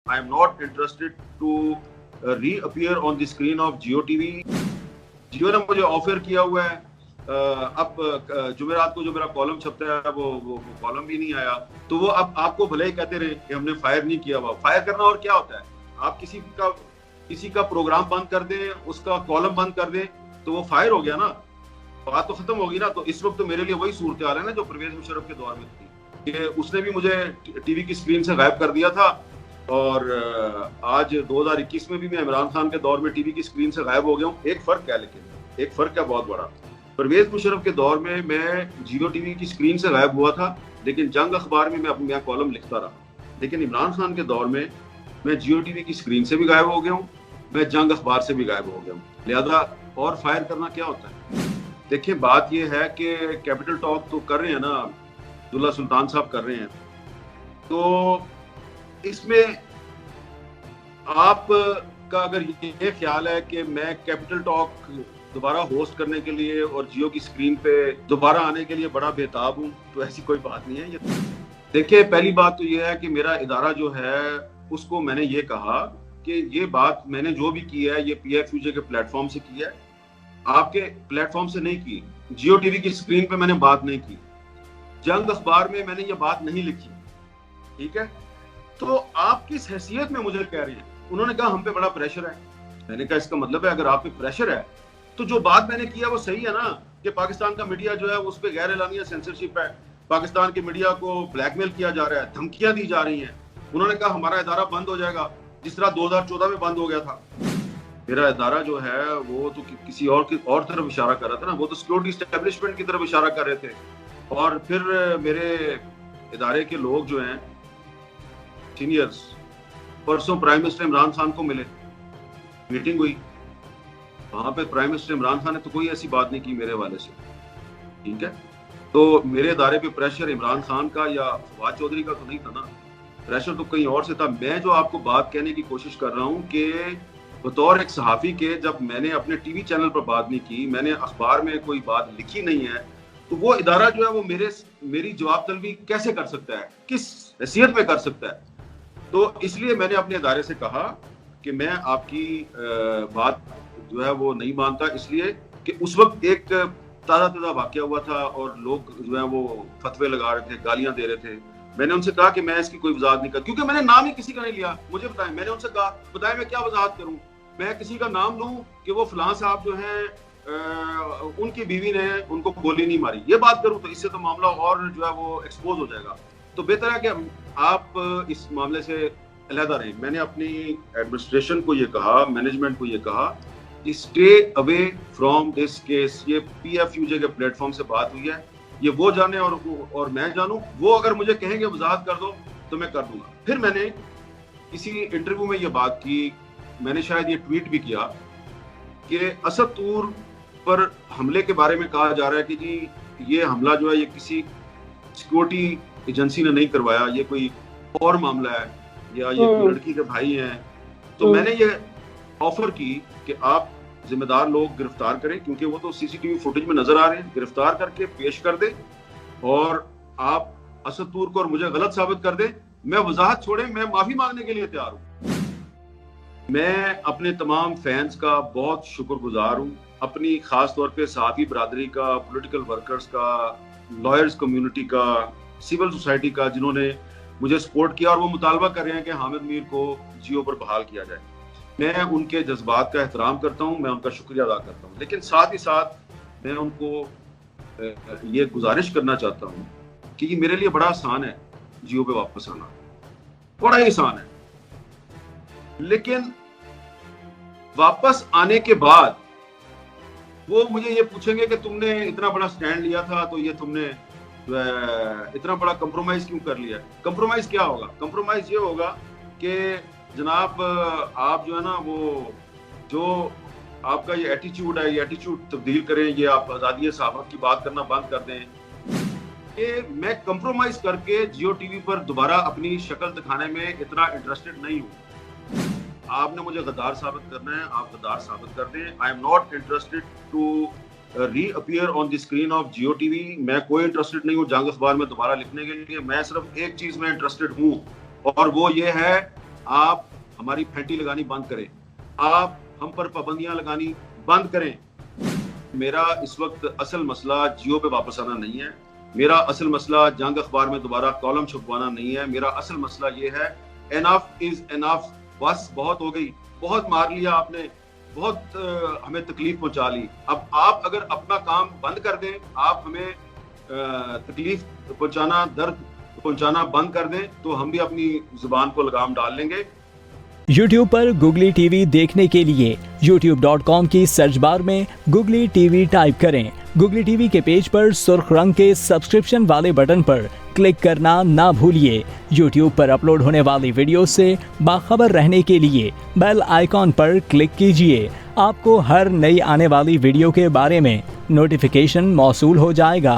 I am not interested to reappear on the screen of Jio TV. जियो ने मुझे offer किया हुआ है, अब जुमेरात को जो मेरा कॉलम छपता है वो कॉलम भी नहीं आया, तो वो अब आपको भले ही कहते रहे कि हमने फायर नहीं किया हुआ। फायर करना और क्या होता है? आप किसी का प्रोग्राम बंद कर दें, उसका कॉलम बंद कर दें, तो वो फायर हो गया ना, बात तो खत्म होगी ना। तो इस वक्त तो मेरे लिए वही सूरत हाल है ना जो परवेज मुशर्रफ के दौर में थी, कि उसने भी मुझे टीवी की स्क्रीन से गायब कर दिया था, और आज 2021 में भी मैं इमरान खान के दौर में टीवी की स्क्रीन से गायब हो गया हूँ। एक फर्क है, लेकिन एक फर्क है बहुत बड़ा। परवेज मुशर्रफ के दौर में मैं जियो टीवी की स्क्रीन से गायब हुआ था, लेकिन जंग अखबार में मैं अपना कॉलम लिखता रहा। लेकिन इमरान खान के दौर में मैं जियो टीवी की स्क्रीन से भी गायब हो गया हूँ, मैं जंग अखबार से भी गायब हो गया हूँ। लिहाजा और फायर करना क्या होता है? देखिए, बात यह है कि कैपिटल टॉक तो कर रहे हैं ना, अब्दुल्ला सुल्तान साहब कर रहे हैं, तो इसमें आपका अगर ये ख्याल है कि मैं कैपिटल टॉक दोबारा होस्ट करने के लिए और जियो की स्क्रीन पे दोबारा आने के लिए बड़ा बेताब हूँ, तो ऐसी कोई बात नहीं है। ये देखिए, पहली बात तो ये है कि मेरा इदारा जो है उसको मैंने ये कहा कि ये बात मैंने जो भी की है ये PFUJ के प्लेटफॉर्म से की है, आपके प्लेटफॉर्म से नहीं की। जियो टीवी की स्क्रीन पे मैंने बात नहीं की, जंग अखबार में मैंने ये बात नहीं लिखी, ठीक है? तो आप किस हैसियत में मुझे कह रहे हैं? उन्होंने कहा हम पे बड़ा प्रेशर है। मैंने कहा इसका मतलब है अगर आप पे प्रेशर है तो जो बात मैंने किया वो सही है ना, कि पाकिस्तान का मीडिया जो है उस पर गैर एलानिया सेंसरशिप है, पाकिस्तान के मीडिया को ब्लैकमेल किया जा रहा है, धमकियां दी जा रही हैं। उन्होंने कहा हमारा इदारा बंद हो जाएगा, जिस तरह 2014 में बंद हो गया था। मेरा इदारा जो है वो तो किसी और तरफ इशारा कर रहा था ना, वो तो सिक्योरिटी एस्टेब्लिशमेंट की तरफ इशारा कर रहे थे। और फिर मेरे इदारे के लोग जो हैं सीनियर्स, परसों प्राइम मिनिस्टर इमरान खान को मिले, मीटिंग हुई, वहां पे प्राइम मिनिस्टर इमरान खान ने तो कोई ऐसी बात नहीं की मेरे हवाले से, ठीक है? तो मेरे इदारे पे प्रेशर इमरान खान का या फवाद चौधरी का तो नहीं था ना, प्रेशर तो कहीं और से था। मैं जो आपको बात कहने की कोशिश कर रहा हूँ कि बतौर एक सहाफ़ी के जब मैंने अपने टीवी चैनल पर बात नहीं की, मैंने अखबार में कोई बात लिखी नहीं है, तो वो इदारा जो है वो मेरी जवाब तलबी कैसे कर सकता है, किस हैसियत में कर सकता है? तो इसलिए मैंने अपने इदारे से कहा कि मैं आपकी बात जो है वो नहीं मानता, इसलिए कि उस वक्त एक ताज़ा वाक़या हुआ था और लोग जो है वो फतवे लगा रहे थे, गालियां दे रहे थे। मैंने उनसे कहा कि मैं इसकी कोई वजाहत नहीं कर, क्योंकि मैंने नाम ही किसी का नहीं लिया। मुझे बताएं, मैंने उनसे कहा बताएं मैं क्या वजाहत करूं? मैं किसी का नाम लूं कि वो फलां साहब जो हैं उनकी बीवी ने उनको गोली नहीं मारी, ये बात करूं? तो इससे तो मामला और जो है वो एक्सपोज हो जाएगा। तो बेहतर है कि आप इस मामले से अलहदा रहें। मैंने अपनी एडमिनिस्ट्रेशन को ये कहा, मैनेजमेंट को ये कहा कि stay away from this case. ये PFUJ के प्लेटफॉर्म से बात हुई है, ये वो जाने और मैं जानूं। वो अगर मुझे कहेंगे वजाहत कर दो तो मैं कर दूंगा। फिर मैंने किसी इंटरव्यू में ये बात की, मैंने शायद ये ट्वीट भी किया कि असद तूर पर हमले के बारे में कहा जा रहा है कि जी ये हमला जो है ये किसी सिक्योरिटी एजेंसी ने नहीं करवाया, ये कोई और मामला है, या ये कोई लड़की के भाई हैं। तो मैंने ये ऑफर की कि आप जिम्मेदार लोग गिरफ्तार करें, क्योंकि वो तो CCTV फुटेज में नजर आ रहे हैं, गिरफ्तार करके पेश कर दे, और आप असद तूर को और मुझे गलत साबित कर दे। मैं वजाहत छोड़े, मैं माफी मांगने के लिए तैयार हूँ। मैं अपने तमाम फैंस का बहुत शुक्रगुजार हूँ, अपनी खास तौर पे सहाफ़ी बरादरी का, पॉलिटिकल वर्कर्स का, लॉयर्स कम्युनिटी का, सिविल सोसाइटी का, जिन्होंने मुझे सपोर्ट किया और वो मुतालबा कर रहे हैं कि हामिद मीर को जियो पर बहाल किया जाए। मैं उनके जज्बात का एहतराम करता हूँ, मैं उनका शुक्रिया अदा करता हूँ, लेकिन साथ ही साथ मैं उनको ये गुजारिश करना चाहता हूँ कि ये मेरे लिए बड़ा आसान है जियो पे वापस आना, बड़ा ही आसान है। लेकिन वापस आने के बाद वो मुझे ये पूछेंगे कि तुमने इतना बड़ा स्टैंड लिया था, तो ये तुमने इतना बड़ा कंप्रोमाइज क्यों कर लिया? कंप्रोमाइज क्या होगा? कंप्रोमाइज ये होगा कि जनाब आप जो है ना वो जो आपका ये एटीट्यूड है, ये एटीट्यूड तब्दील करें, ये आप आज़ादी सहाफ़त की बात करना बंद कर दें। कि मैं कंप्रोमाइज करके जियो टीवी पर दोबारा अपनी शक्ल दिखाने में इतना इंटरेस्टेड नहीं हूँ। आपने मुझे गद्दार साबित करना है, आप गद्दार साबित कर दें। I am not interested to reappear on the screen of Geo TV. मैं कोई इंटरेस्टेड नहीं हूँ जंग अखबार में दोबारा लिखने के लिए। मैं सिर्फ एक चीज में इंटरेस्टेड हूँ, और वो ये है آپ ہماری پھینٹی لگانی بند کریں, آپ ہم پر پابندیاں لگانی بند کریں. میرا اس وقت اصل مسئلہ جیو پہ واپس آنا نہیں ہے, میرا اصل مسئلہ جنگ اخبار میں دوبارہ کالم چھپوانا نہیں ہے. میرا اصل مسئلہ یہ ہے انف از انف, بس بہت ہو گئی, بہت مار لیا آپ نے, بہت ہمیں تکلیف پہنچا لی. اب آپ اگر اپنا کام بند کر دیں, آپ ہمیں تکلیف پہنچانا, درد پہنچانا بند کر دیں, تو ہم بھی اپنی زبان کو لگام ڈال لیں گے. یوٹیوب پر گوگلی ٹی وی دیکھنے کے لیے youtube.com کی سرچ بار میں گوگلی ٹی وی ٹائپ کریں. گوگلی ٹی وی کے پیج پر سرخ رنگ کے سبسکرپشن والے بٹن پر کلک کرنا نہ بھولیے. یوٹیوب پر اپلوڈ ہونے والی ویڈیو سے باخبر رہنے کے لیے بیل آئیکن پر کلک کیجیے. آپ کو ہر نئی آنے والی ویڈیو کے بارے میں نوٹیفیکیشن موصول ہو جائے گا.